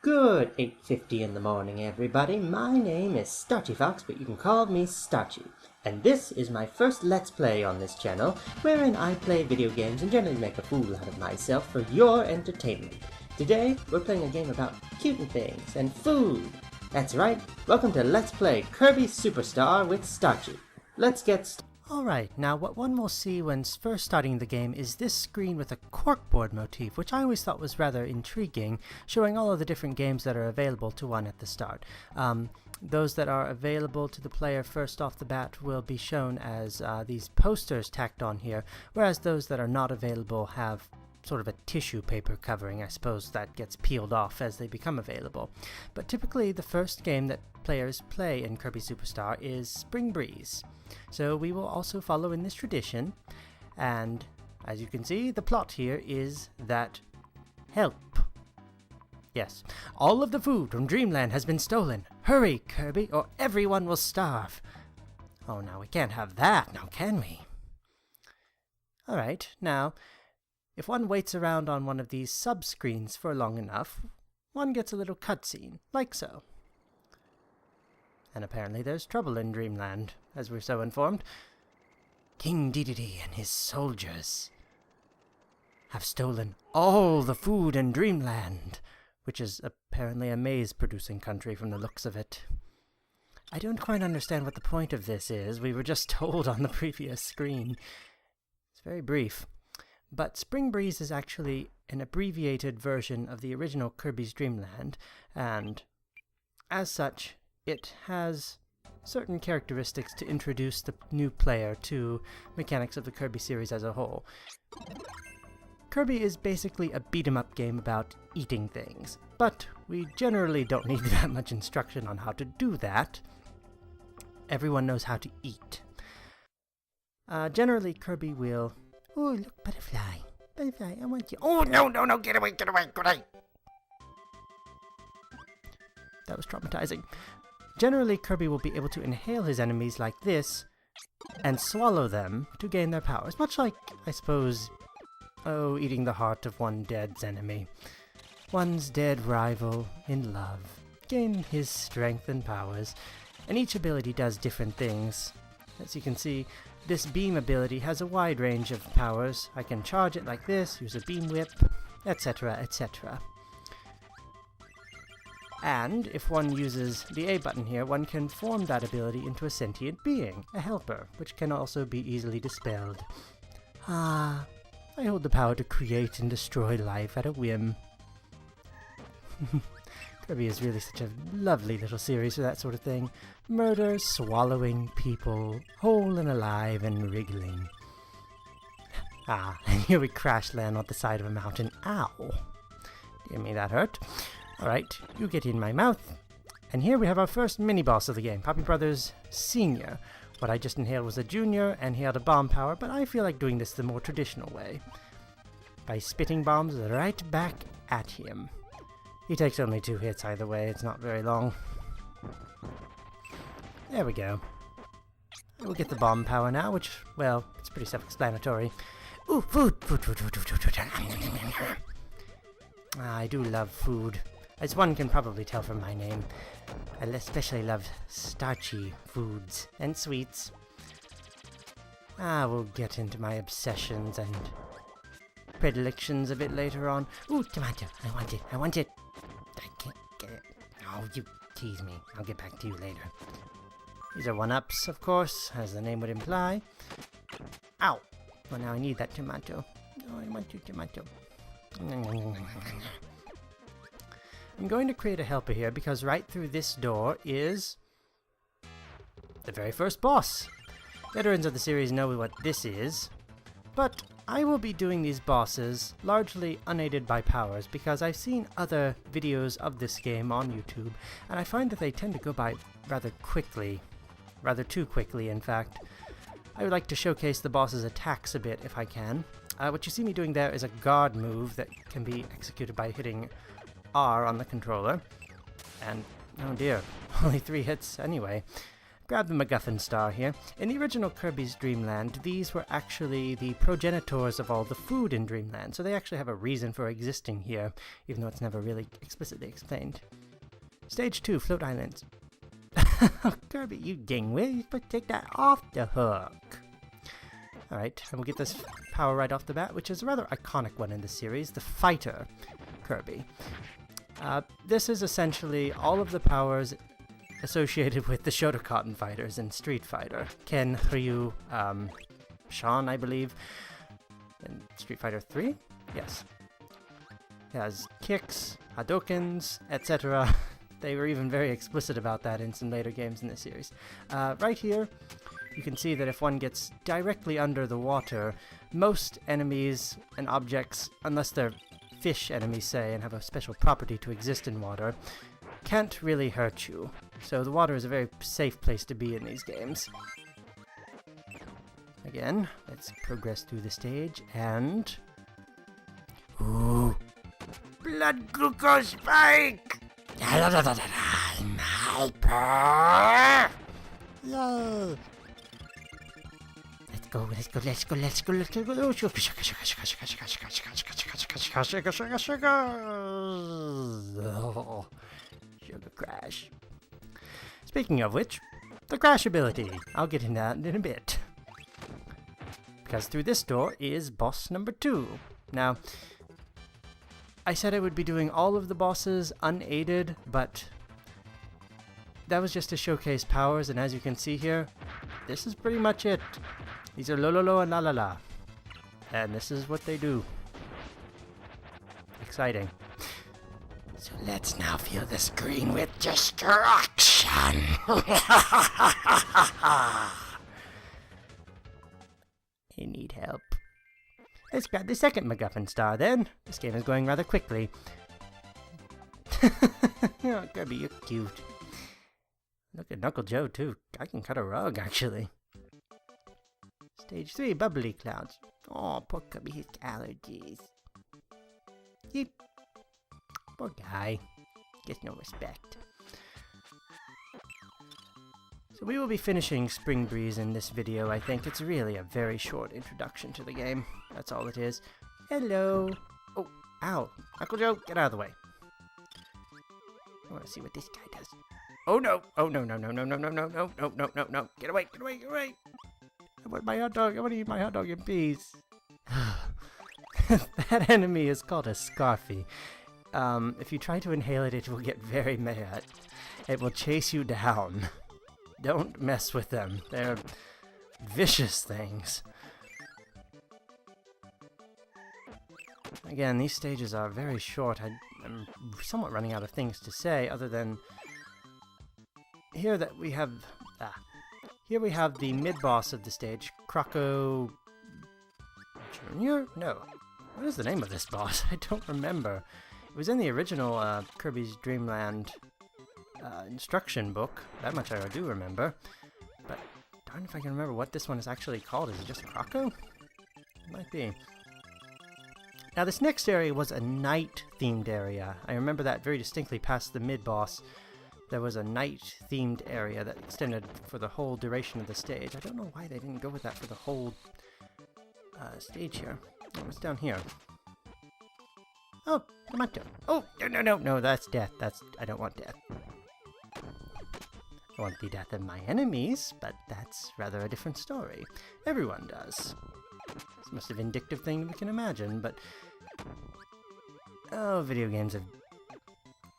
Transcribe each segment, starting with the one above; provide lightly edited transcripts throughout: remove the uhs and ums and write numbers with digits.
Good 8:50 in the morning, everybody. My name is StarchyFox, but you can call me Starchy. And this is my first Let's Play on this channel, wherein I play video games and generally make a fool out of myself for your entertainment. Today, we're playing a game about cute things and food. That's right, welcome to Let's Play Kirby Superstar with Starchy. Let's get started. Alright, now what one will see when first starting the game is this screen with a corkboard motif, which I always thought was rather intriguing, showing all of the different games that are available to one at the start. Those that are available to the player first off the bat will be shown as these posters tacked on here, whereas those that are not available have sort of a tissue paper covering. I suppose that gets peeled off as they become available. But typically the first game that players play in Kirby Superstar is Spring Breeze. So we will also follow in this tradition, and as you can see, the plot here is that help. Yes, all of the food from Dreamland has been stolen. Hurry, Kirby, or everyone will starve. Oh, now we can't have that, now can we? Alright, now, if one waits around on one of these sub-screens for long enough, one gets a little cutscene, like so. And apparently there's trouble in Dreamland, as we're so informed. King Dedede and his soldiers have stolen all the food in Dreamland, which is apparently a maize-producing country from the looks of it. I don't quite understand what the point of this is. We were just told on the previous screen. It's very brief. But Spring Breeze is actually an abbreviated version of the original Kirby's Dream Land, and as such, it has certain characteristics to introduce the new player to mechanics of the Kirby series as a whole. Kirby is basically a beat-em-up game about eating things, but we generally don't need that much instruction on how to do that. Everyone knows how to eat. Generally, Kirby will... Oh, look, butterfly. Butterfly, I want you. Oh, no, get away. That was traumatizing. Generally, Kirby will be able to inhale his enemies like this and swallow them to gain their powers, much like, I suppose, eating the heart of one dead's enemy. One's dead rival in love. Gain his strength and powers, and each ability does different things. As you can see, this beam ability has a wide range of powers. I can charge it like this, use a beam whip, etc., etc. And if one uses the A button here, one can form that ability into a sentient being, a helper, which can also be easily dispelled. I hold the power to create and destroy life at a whim. Kirby is really such a lovely little series for that sort of thing. Murder, swallowing people, whole and alive and wriggling. And here we crash land on the side of a mountain. Ow! Dear me, that hurt. Alright, you get in my mouth. And here we have our first mini-boss of the game, Poppy Brothers Senior. What I just inhaled was a junior, and he had a bomb power, but I feel like doing this the more traditional way. By spitting bombs right back at him. He takes only 2 hits either way, it's not very long. There we go. We'll get the bomb power now, which, well, it's pretty self-explanatory. Ooh, food! I do love food. As one can probably tell from my name, I especially love starchy foods and sweets. We'll get into my obsessions and predilections a bit later on. Ooh, tomato! I want it! I can't get it. Oh, you tease me. I'll get back to you later. These are 1-ups, of course, as the name would imply. Ow! Well, now I need that tomato. Oh, I want your tomato. I'm going to create a helper here because right through this door is the very first boss. Veterans of the series know what this is, but I will be doing these bosses largely unaided by powers because I've seen other videos of this game on YouTube, and I find that they tend to go by rather quickly. Rather too quickly, in fact. I would like to showcase the boss's attacks a bit if I can. What you see me doing there is a guard move that can be executed by hitting R on the controller. And, oh dear, only 3 hits anyway. grab the MacGuffin star here. In the original Kirby's Dream Land, these were actually the progenitors of all the food in Dreamland, so they actually have a reason for existing here, even though it's never really explicitly explained. Stage 2, Float Islands. Kirby, you dingwit, you're supposed to take that off the hook. Alright, and we'll get this power right off the bat, which is a rather iconic one in the series, the Fighter Kirby. This is essentially all of the powers associated with the Shotokan fighters in Street Fighter. Ken, Ryu, Sean, I believe, in Street Fighter 3? Yes. It has kicks, Hadokens, etc. They were even very explicit about that in some later games in the series. Right here, you can see that if one gets directly under the water, most enemies and objects, unless they're fish enemies, say, and have a special property to exist in water, can't really hurt you. So the water is a very safe place to be in these games. Again, let's progress through the stage, and... Ooh! Blood glucose spike! Hyper! Yay! Let's go, let's go, let's go, let's go, let's go, let's go. Sugar Crash. Speaking of which, the Crash ability. I'll get into that in a bit. Because through this door is boss number 2. Now, I said I would be doing all of the bosses unaided, but that was just to showcase powers, and as you can see here, this is pretty much it. These are Lololo and La La La. And this is what they do. Exciting. So let's now fill the screen with destruction. I need help. Let's grab the second MacGuffin star then. This game is going rather quickly. Oh, Kirby, you're cute. Look at Knuckle Joe too. I can cut a rug actually. Stage 3, Bubbly Clouds. Oh, poor Kirby, his allergies. Yeep. Poor guy. Gets no respect. So we will be finishing Spring Breeze in this video, I think. It's really a very short introduction to the game. That's all it is. Hello! Oh, ow. Uncle Joe, get out of the way. I want to see what this guy does. Oh no! Oh no, no, no, no, no, no, no, no, no, no, no, no. Get away, get away, get away! I want my hot dog. I want to eat my hot dog in peace. That enemy is called a Scarfy. If you try to inhale it, it will get very mad. It will chase you down. Don't mess with them. They're vicious things. Again, these stages are very short. I'm somewhat running out of things to say, other than here that we have... Here we have the mid-boss of the stage, Croco Jr.? No. What is the name of this boss? I don't remember. It was in the original Kirby's Dream Land instruction book. That much I do remember. But darn if I can remember what this one is actually called. Is it just Croco? It might be. Now this next area was a night-themed area. I remember that very distinctly past the mid-boss. There was a night-themed area that extended for the whole duration of the stage. I don't know why they didn't go with that for the whole stage here. Oh, what's down here? Oh, tomato. Oh, no, no, no, no, that's death. I don't want death. I want the death of my enemies, but that's rather a different story. Everyone does. It's the most vindictive thing we can imagine, but... Oh, video games have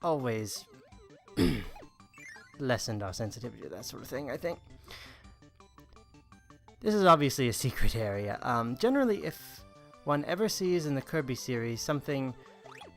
always lessened our sensitivity to that sort of thing, I think. This is obviously a secret area. Generally, if one ever sees in the Kirby series something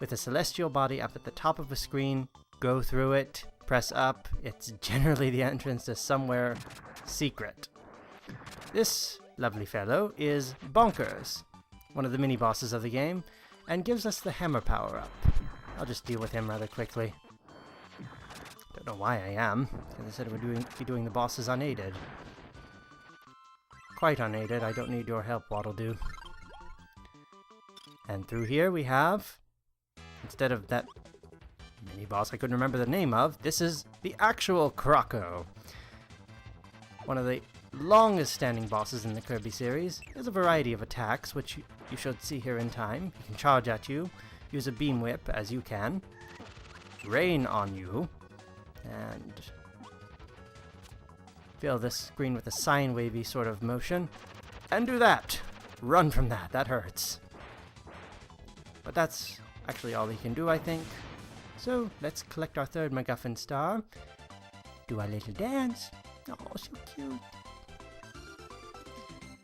with a celestial body up at the top of a screen, go through it, press up, it's generally the entrance to somewhere secret. This lovely fellow is Bonkers, one of the mini-bosses of the game, and gives us the hammer power-up. I'll just deal with him rather quickly. Don't know why I am, because I said I would be doing the bosses unaided. Quite unaided, I don't need your help, Waddle-Doo. And through here we have, instead of that mini-boss I couldn't remember the name of, this is the actual Croco. one of the longest standing bosses in the Kirby series. There's a variety of attacks, which you should see here in time. He can charge at you, use a beam whip, as you can, rain on you, and fill this screen with a sine wavy sort of motion, and do that! Run from that, that hurts. But that's actually all he can do, I think. So let's collect our third MacGuffin star, do our little dance. Oh, so cute.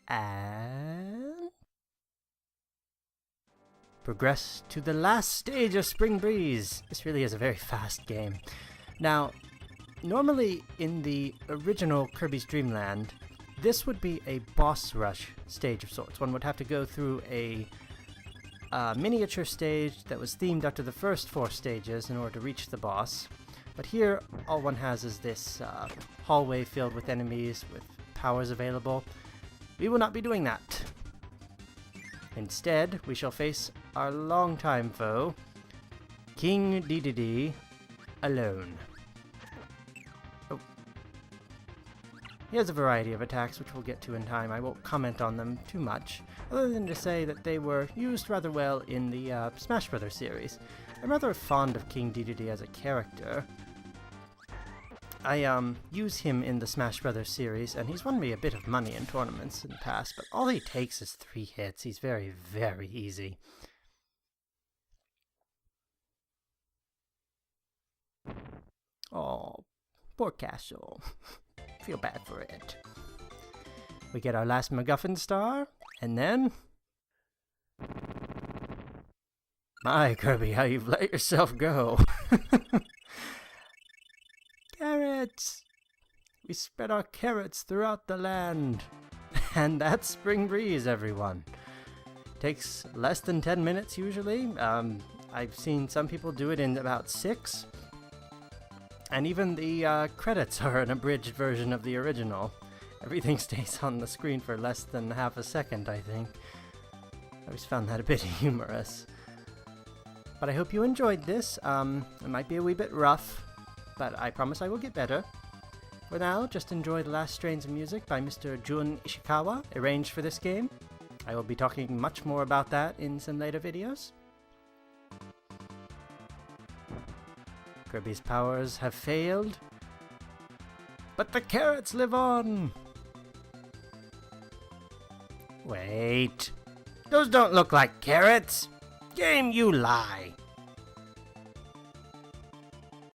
And progress to the last stage of Spring Breeze. This really is a very fast game. Now, normally in the original Kirby's Dream Land, this would be a boss rush stage of sorts. One would have to go through a miniature stage that was themed after the first 4 stages in order to reach the boss. But here, all one has is this hallway filled with enemies with powers available. We will not be doing that. Instead, we shall face our longtime foe, King Dedede, alone. Oh. He has a variety of attacks, which we'll get to in time. I won't comment on them too much, other than to say that they were used rather well in the Smash Bros. Series. I'm rather fond of King Dedede as a character. I use him in the Smash Bros. Series, and he's won me a bit of money in tournaments in the past, but all he takes is 3 hits. He's very, very easy. Oh, poor Castle. Feel bad for it. We get our last MacGuffin star, and then... My, Kirby, how you've let yourself go. Carrots! We spread our carrots throughout the land. And that's Spring Breeze, everyone. Takes less than 10 minutes usually. I've seen some people do it in about 6. And even the credits are an abridged version of the original. Everything stays on the screen for less than half a second, I think. I always found that a bit humorous. But I hope you enjoyed this. It might be a wee bit rough, but I promise I will get better. For now, just enjoy the last strains of music by Mr. Jun Ishikawa, arranged for this game. I will be talking much more about that in some later videos. Kirby's powers have failed, but the carrots live on! Wait, those don't look like carrots! Game, you lie!